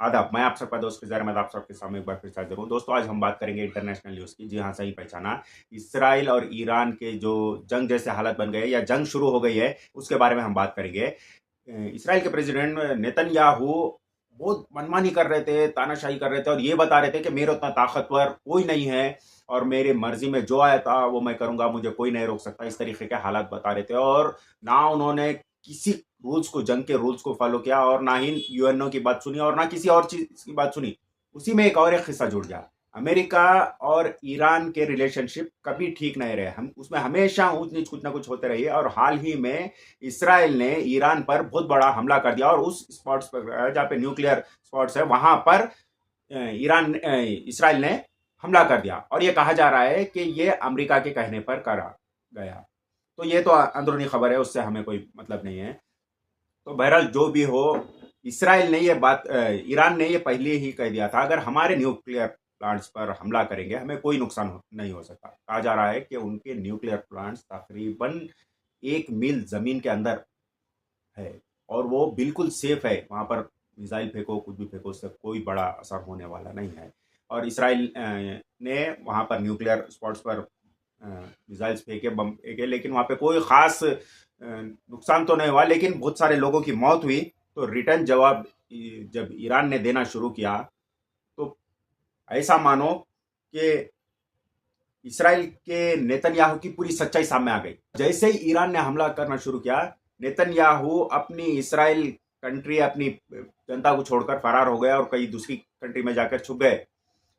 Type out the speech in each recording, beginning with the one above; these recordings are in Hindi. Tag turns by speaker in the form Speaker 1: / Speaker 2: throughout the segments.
Speaker 1: आदाब, मैं आप सबका दोस्त फ़िज़ा अहमद आप सबके सामने एक बार फिर से हाज़िर हूँ। दोस्तों, आज हम बात करेंगे इंटरनेशनल न्यूज़ की। जी हाँ, सही पहचाना। इसराइल और ईरान के जो जंग जैसे हालात बन गए या जंग शुरू हो गई है, उसके बारे में हम बात करेंगे। इसराइल के प्रेसिडेंट नेतन्याहू बहुत मनमानी कर रहे थे, तानाशाही कर रहे थे और ये बता रहे थे कि मेरे उतना ताकतवर कोई नहीं है और मेरी मर्ज़ी में जो आया था वो मैं करूँगा, मुझे कोई नहीं रोक सकता। इस तरीके के हालात बता रहे थे और ना उन्होंने किसी रूल्स को, जंग के रूल्स को फॉलो किया और ना ही यूएनओ की बात सुनी और ना किसी और चीज़ की बात सुनी। उसी में एक किस्सा जुड़ गया। अमेरिका और ईरान के रिलेशनशिप कभी ठीक नहीं रहे। हम उसमें हमेशा ऊँच-नीच कुछ ना कुछ होते रही है और हाल ही में इसराइल ने ईरान पर बहुत बड़ा हमला कर दिया और उस स्पॉट्स पर जहाँ पे न्यूक्लियर स्पॉट्स है, वहाँ पर इसराइल ने हमला कर दिया और ये कहा जा रहा है कि ये अमेरिका के कहने पर करा गया। तो ये तो अंदरूनी खबर है, उससे हमें कोई मतलब नहीं है। तो बहरहाल जो भी हो, इसराइल ने ये बात ईरान ने ये पहले ही कह दिया था, अगर हमारे न्यूक्लियर प्लांट्स पर हमला करेंगे, हमें कोई नुकसान नहीं हो सकता। कहा जा रहा है कि उनके न्यूक्लियर प्लांट्स तकरीबन 1 मील ज़मीन के अंदर है और वो बिल्कुल सेफ है। वहाँ पर मिसाइल फेंको, कुछ भी फेंको, उससे कोई बड़ा असर होने वाला नहीं है। और इसराइल ने वहाँ पर न्यूक्लियर स्पॉट्स पर मिसाइल्स फेंके, बम फेंके, लेकिन वहाँ पे कोई ख़ास नुकसान तो नहीं हुआ, लेकिन बहुत सारे लोगों की मौत हुई। तो रिटर्न जवाब जब ईरान ने देना शुरू किया, तो ऐसा मानो कि इसराइल के नेतन्याहू की पूरी सच्चाई सामने आ गई। जैसे ही ईरान ने हमला करना शुरू किया, नेतन्याहू अपनी इसराइल कंट्री, अपनी जनता को छोड़कर फरार हो गया और कई दूसरी कंट्री में जाकर छुप गए।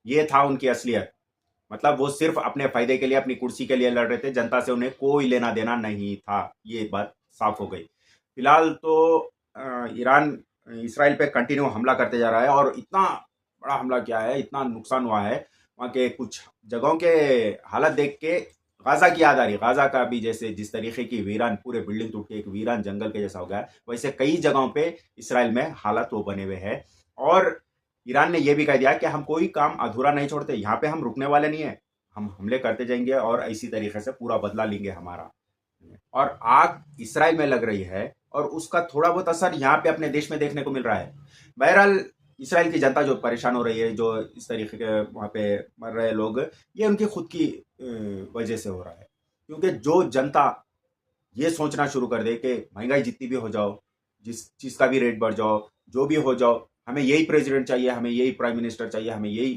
Speaker 1: ये था उनकी असलियत। मतलब वो सिर्फ अपने फायदे के लिए, अपनी कुर्सी के लिए लड़ रहे थे, जनता से उन्हें कोई लेना देना नहीं था। ये बात साफ हो गई। फिलहाल तो ईरान इसराइल पे कंटिन्यू हमला करते जा रहा है और इतना बड़ा हमला किया है, इतना नुकसान हुआ है। वहाँ के कुछ जगहों के हालत देख के गाजा की याद आ रही। गाजा का भी जैसे जिस तरीके की वीरान, पूरे बिल्डिंग टूट के एक वीरान जंगल के जैसा हो गया है, वैसे कई जगहों पे इसराइल में हालात वो बने हुए हैं। और ईरान ने यह भी कह दिया कि हम कोई काम अधूरा नहीं छोड़ते, यहाँ पे हम रुकने वाले नहीं है, हम हमले करते जाएंगे और इसी तरीके से पूरा बदला लेंगे हमारा। और आग इसराइल में लग रही है और उसका थोड़ा बहुत असर यहाँ पे अपने देश में देखने को मिल रहा है। बहरहाल इसराइल की जनता जो परेशान हो रही है, जो इस तरीके के वहाँ पे मर रहे लोग, ये उनकी खुद की वजह से हो रहा है। क्योंकि जो जनता ये सोचना शुरू कर दे कि महंगाई जितनी भी हो जाओ, जिस चीज़ का भी रेट बढ़ जाओ, जो भी हो जाओ, हमें यही प्रेसिडेंट चाहिए, हमें यही प्राइम मिनिस्टर चाहिए, हमें यही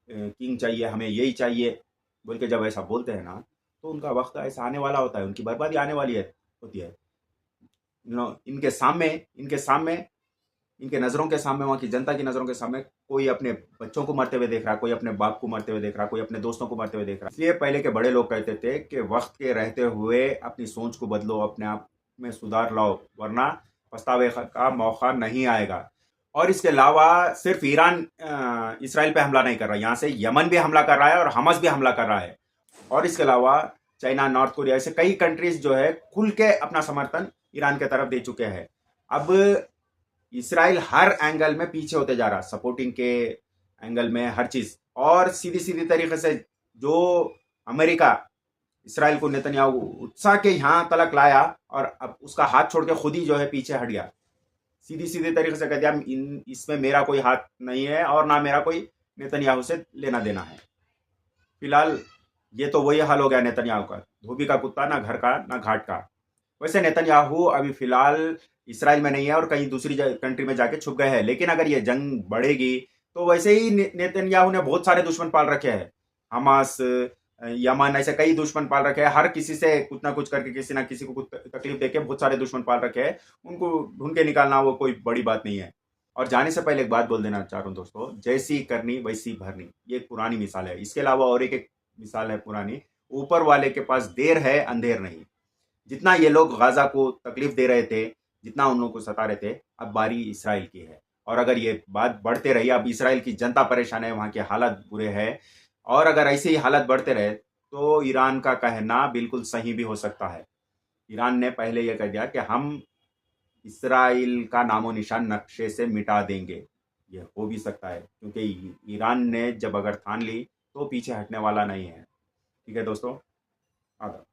Speaker 1: किंग चाहिए, हमें यही चाहिए, बोल के जब ऐसा बोलते हैं ना, तो उनका वक्त ऐसा आने वाला होता है, उनकी बर्बादी आने वाली है होती है। इनके सामने, इनके नज़रों के सामने, वहाँ की जनता की नज़रों के सामने कोई अपने बच्चों को मरते हुए देख रहा है, कोई अपने बाप को मरते हुए देख रहा है, कोई अपने दोस्तों को मरते हुए देख रहा है। इसलिए पहले के बड़े लोग कहते थे कि वक्त के रहते हुए अपनी सोच को बदलो, अपने आप में सुधार लाओ, वरना पछतावे का मौका नहीं आएगा। और इसके अलावा सिर्फ ईरान इसराइल पे हमला नहीं कर रहा, यहाँ से यमन भी हमला कर रहा है और हमस भी हमला कर रहा है। और इसके अलावा चाइना, नॉर्थ कोरिया, ऐसे कई कंट्रीज जो है खुल के अपना समर्थन ईरान के तरफ दे चुके हैं। अब इसराइल हर एंगल में पीछे होते जा रहा, सपोर्टिंग के एंगल में, हर चीज। और सीधी सीधी तरीके से जो अमेरिका इसराइल को नेतन्याहू उत्साह के यहाँ तलक लाया और अब उसका हाथ छोड़ के खुद ही जो है पीछे हट गया। सीधी सीधी तरीके से कह दिया इसमें मेरा कोई हाथ नहीं है और ना मेरा कोई नेतन्याहू से लेना देना है। फिलहाल ये तो वही हाल हो गया नेतन्याहू का, धोबी का कुत्ता, ना घर का ना घाट का। वैसे नेतन्याहू अभी फिलहाल इसराइल में नहीं है और कहीं दूसरी कंट्री में जाके छुप गए हैं, लेकिन अगर ये जंग बढ़ेगी तो वैसे ही नेतन्याहू ने बहुत सारे दुश्मन पाल रखे हैं। हमास, यमन, ऐसे कई दुश्मन पाल रखे हैं। हर किसी से कुछ ना कुछ करके, किसी ना किसी को कुछ तकलीफ देके बहुत सारे दुश्मन पाल रखे हैं। उनको ढूंढ के निकालना वो कोई बड़ी बात नहीं है। और जाने से पहले एक बात बोल देना चाह रहा हूँ दोस्तों, जैसी करनी वैसी भरनी, ये एक पुरानी मिसाल है। इसके अलावा और एक मिसाल है पुरानी, ऊपर वाले के पास देर है अंधेर नहीं। जितना ये लोग गाजा को तकलीफ दे रहे थे, जितना उन लोगों को सता रहे थे, अब बारी इसराइल की है। और अगर ये बात बढ़ते रही, अब इसराइल की जनता परेशान है, वहाँ के हालात बुरे हैं, और अगर ऐसे ही हालात बढ़ते रहे तो ईरान का कहना बिल्कुल सही भी हो सकता है। ईरान ने पहले यह कह दिया कि हम इसराइल का नामो निशान नक्शे से मिटा देंगे। यह हो भी सकता है, क्योंकि ईरान ने जब अगर ठान ली तो पीछे हटने वाला नहीं है। ठीक है दोस्तों, आदाब।